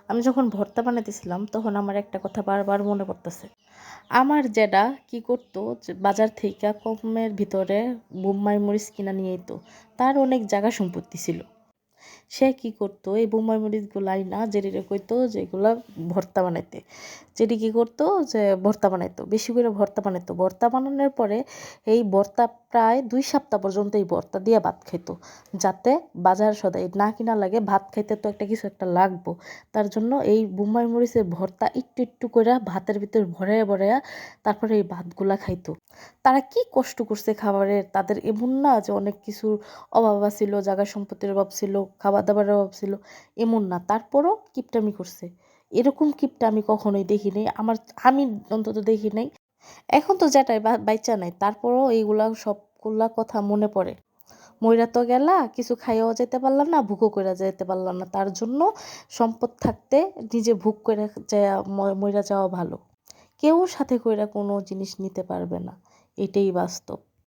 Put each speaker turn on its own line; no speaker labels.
আমি যখন ভর্তা বানাইতেছিলাম তখন আমার একটা কথা বারবার মনে পড়তেছে। আমার জ্যাঠা কি করতো যে বাজার থেকে কমের ভিতরে বোম্বাই মরিচ কিনা নিয়ে আইতো। তার অনেক জায়গা সম্পত্তি ছিল। সে কি করতো এই বোম্বাই মরিচগুলাই না জেরিরে কইতো যে এগুলা ভর্তা বানাইতে। জেরি কি করতো যে ভর্তা বানাইতো, বেশি করে ভর্তা বানাইতো। ভর্তা বানানোর পরে এই ভর্তা প্রায় 2 সপ্তাহ পর্যন্ত এই ভর্তা দিয়ে ভাত খাইতো, যাতে বাজার সদাই না কিনা লাগে। ভাত খাইতে তো একটা কিছু একটা লাগবো, তার জন্য এই বোম্বাই মরিচের ভর্তা একটু একটু করে ভাতের ভিতর ভরাইয়া ভরাইয়া তারপরে এই ভাতগুলা খাইতো। তারা কি কষ্ট করছে খাবারের, তাদের এমন না যে অনেক কিছুর অভাব ছিল, জায়গা সম্পত্তির অভাব ছিল, খাবার দাবারের অভাব ছিল, এমন না। তারপরও কিপটামি করছে। এরকম কিপটা আমি কখনোই দেখি নাই, আমি অন্তত দেখি নাই। এখন তো যেটাই বাচ্চা নাই, তারপরও এইগুলা সবগুলা কথা মনে পড়ে। মইরা তো গেলা, কিছু খাইয়াও যেতে পারলাম না, ভুকও কইরা যেতে পারলাম না। তার জন্য সম্পদ থাকতে নিজে ভুক কইরা যায়া মইরা যাওয়া ভালো। কেউ সাথে কইরা কোনো জিনিস নিতে পারবে না, এটাই বাস্তব।